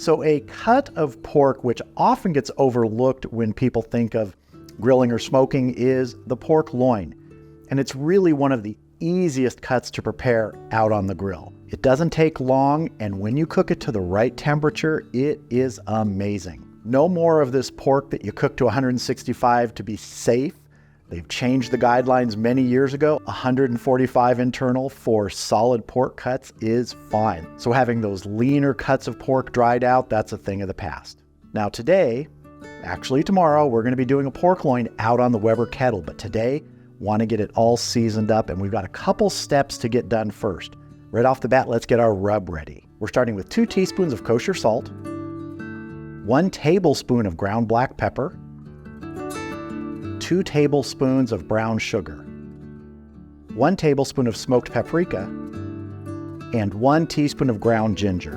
So a cut of pork, which often gets overlooked when people think of grilling or smoking, is the pork loin. And it's really one of the easiest cuts to prepare out on the grill. It doesn't take long, and when you cook it to the right temperature, it is amazing. No more of this pork that you cook to 165 to be safe. They've changed the guidelines many years ago. 145 internal for solid pork cuts is fine. So having those leaner cuts of pork dried out, that's a thing of the past. Now today, actually tomorrow, we're going to be doing a pork loin out on the Weber kettle. But today, want to get it all seasoned up, and we've got a couple steps to get done first. Right off the bat, let's get our rub ready. We're starting with 2 teaspoons of kosher salt, 1 tablespoon of ground black pepper, 2 tablespoons of brown sugar, 1 tablespoon of smoked paprika, and 1 teaspoon of ground ginger.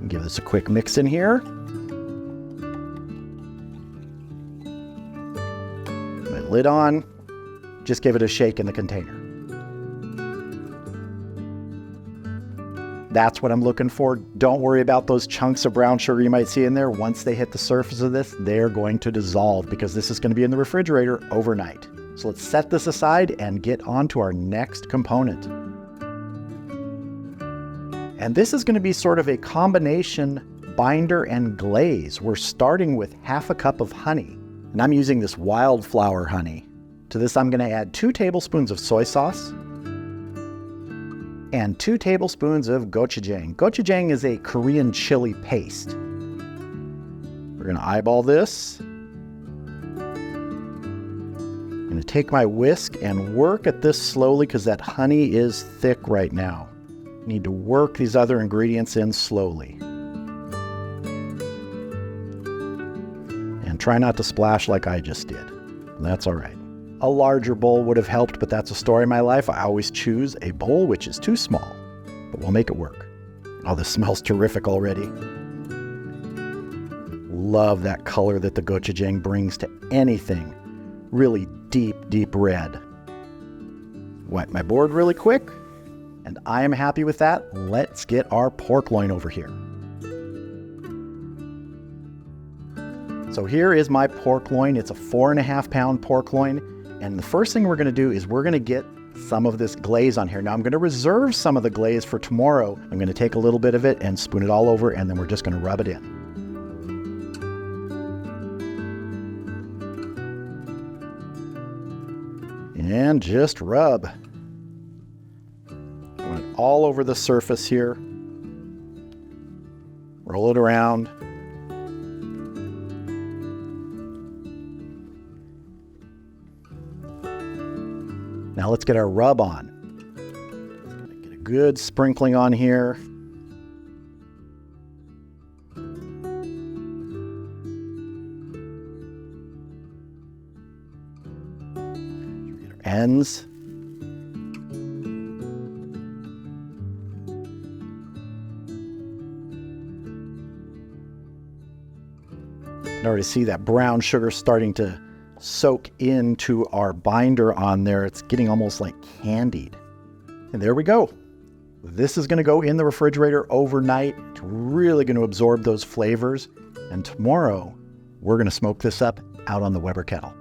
Give this a quick mix in here. My lid on. Just give it a shake in the container. That's what I'm looking for. Don't worry about those chunks of brown sugar you might see in there. Once they hit the surface of this, they're going to dissolve because this is going to be in the refrigerator overnight. So let's set this aside and get on to our next component. And this is going to be sort of a combination binder and glaze. We're starting with half a cup of honey, and I'm using this wildflower honey. To this, I'm going to add 2 tablespoons of soy sauce and 2 tablespoons of gochujang. Gochujang is a Korean chili paste. We're going to eyeball this. I'm going to take my whisk and work at this slowly because that honey is thick right now. Need to work these other ingredients in slowly. And try not to splash like I just did. That's all right. A larger bowl would have helped, but that's a story of my life. I always choose a bowl which is too small, but we'll make it work. Oh, this smells terrific already. Love that color that the gochujang brings to anything. Really deep, deep red. Wipe my board really quick, and I am happy with that. Let's get our pork loin over here. So here is my pork loin. It's a 4.5 pound pork loin. And the first thing we're going to do is we're going to get some of this glaze on here. Now I'm going to reserve some of the glaze for tomorrow. I'm going to take a little bit of it and spoon it all over, and then we're just going to rub it in. And just rub. Run it all over the surface here. Roll it around. Now let's get our rub on. Get a good sprinkling on here. Get our ends. You can already see that brown sugar starting to soak into our binder on there. It's getting almost like candied. And there we go. This is going to go in the refrigerator overnight. It's really going to absorb those flavors. And tomorrow, we're going to smoke this up out on the Weber kettle.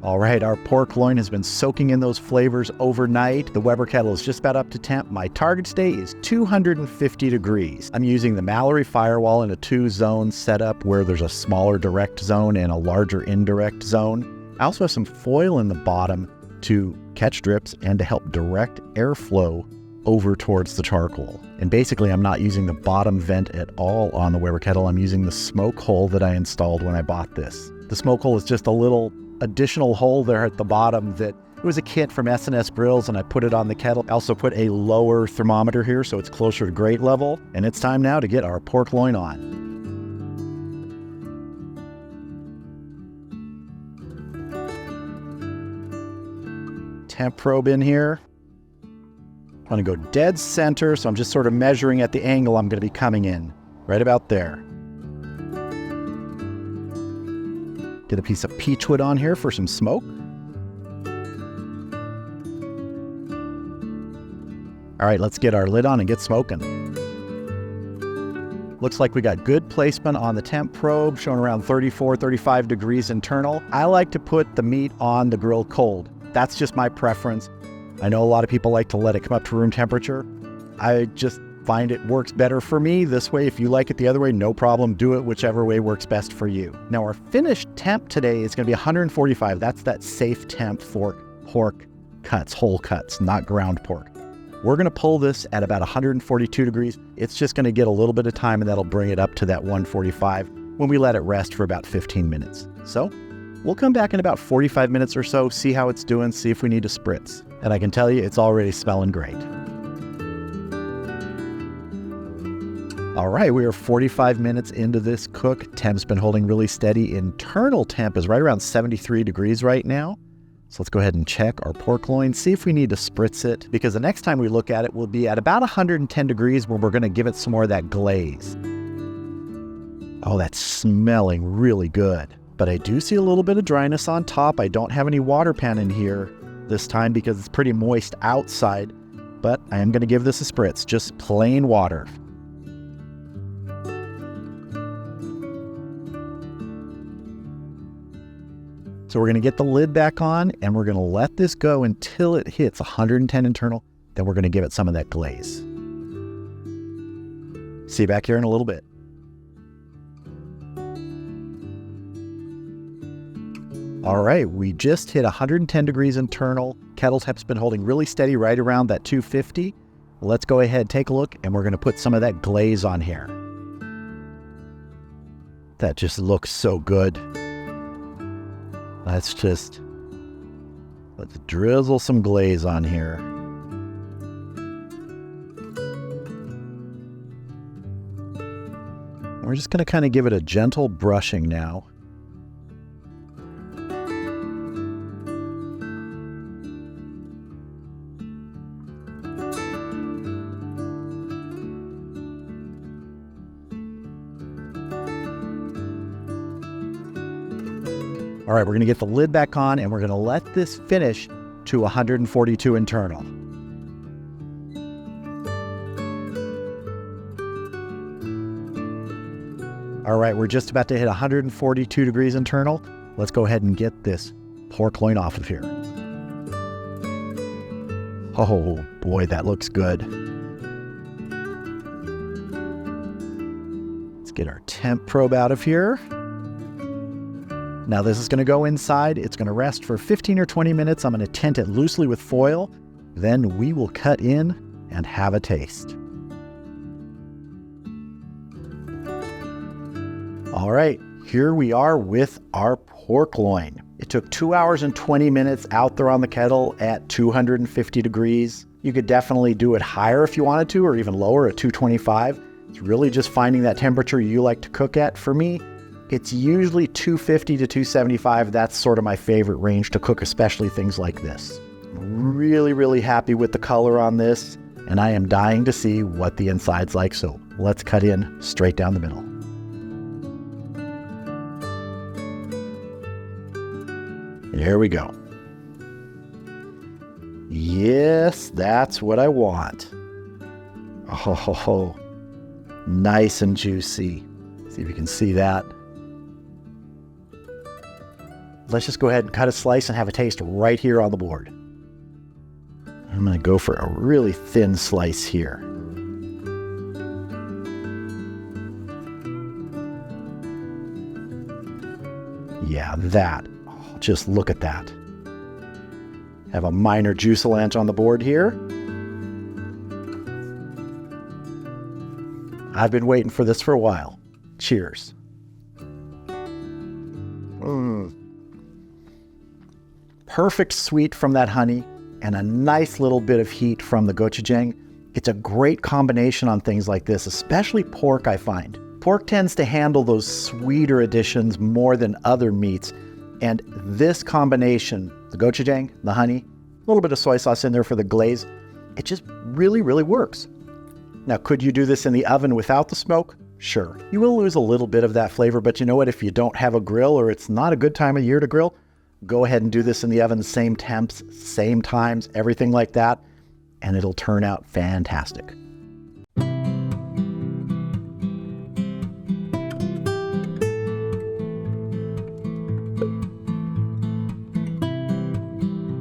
All right, our pork loin has been soaking in those flavors overnight. The Weber kettle is just about up to temp. My target stay is 250 degrees. I'm using the Mallory firewall in a 2-zone setup where there's a smaller direct zone and a larger indirect zone. I also have some foil in the bottom to catch drips and to help direct airflow over towards the charcoal. And basically, I'm not using the bottom vent at all on the Weber kettle. I'm using the smoke hole that I installed when I bought this. The smoke hole is just a little additional hole there at the bottom that it was a kit from S&S Grills, and I put it on the kettle. I also put a lower thermometer here so it's closer to grate level. And it's time now to get our pork loin on. Temp probe in here. I'm going to go dead center, so I'm just sort of measuring at the angle I'm going to be coming in. right about there. Get a piece of peachwood on here for some smoke. All right, let's get our lid on and get smoking. Looks like we got good placement on the temp probe, showing around 34, 35 degrees internal. I like to put the meat on the grill cold. That's just my preference. I know a lot of people like to let it come up to room temperature. I just find it works better for me this way. If you like it the other way, no problem. Do it whichever way works best for you. Now our finished temp today is going to be 145. That's that safe temp for pork cuts, whole cuts, not ground pork. We're going to pull this at about 142 degrees. It's just going to get a little bit of time, and that'll bring it up to that 145 when we let it rest for about 15 minutes. So we'll come back in about 45 minutes or so, see how it's doing, see if we need to spritz. And I can tell you, it's already smelling great. All right, we are 45 minutes into this cook. Temp's been holding really steady. Internal temp is right around 73 degrees right now. So let's go ahead and check our pork loin, see if we need to spritz it, because the next time we look at it, we'll be at about 110 degrees where we're going to give it some more of that glaze. Oh, that's smelling really good. But I do see a little bit of dryness on top. I don't have any water pan in here this time because it's pretty moist outside, but I am going to give this a spritz, just plain water. So we're going to get the lid back on, and we're going to let this go until it hits 110 internal. Then we're going to give it some of that glaze. See you back here in a little bit. All right, we just hit 110 degrees internal. Kettle temp's been holding really steady right around that 250. Let's go ahead, take a look, and we're going to put some of that glaze on here. That just looks so good. Let's drizzle some glaze on here. We're just going to kind of give it a gentle brushing now. All right, we're going to get the lid back on, and we're going to let this finish to 142 internal. All right, we're just about to hit 142 degrees internal. Let's go ahead and get this pork loin off of here. Oh boy, that looks good. Let's get our temp probe out of here. Now this is going to go inside. It's going to rest for 15 or 20 minutes. I'm going to tent it loosely with foil. Then we will cut in and have a taste. All right, here we are with our pork loin. It took 2 hours and 20 minutes out there on the kettle at 250 degrees. You could definitely do it higher if you wanted to, or even lower at 225. It's really just finding that temperature you like to cook at. For me, it's usually 250 to 275. That's sort of my favorite range to cook, especially things like this. I'm really, really happy with the color on this, and I am dying to see what the inside's like. So let's cut in straight down the middle. There we go. Yes, that's what I want. Oh, nice and juicy. See if you can see that. Let's just go ahead and cut a slice and have a taste right here on the board. I'm going to go for a really thin slice here. Yeah, that. Oh, just look at that. Have a minor juicelange on the board here. I've been waiting for this for a while. Cheers. Perfect sweet from that honey and a nice little bit of heat from the gochujang. It's a great combination on things like this, especially pork, I find. Pork tends to handle those sweeter additions more than other meats. And this combination, the gochujang, the honey, a little bit of soy sauce in there for the glaze, it just really, really works. Now, could you do this in the oven without the smoke? Sure, you will lose a little bit of that flavor, but you know what? If you don't have a grill or it's not a good time of year to grill, go ahead and do this in the oven, same temps, same times, everything like that, and it'll turn out fantastic.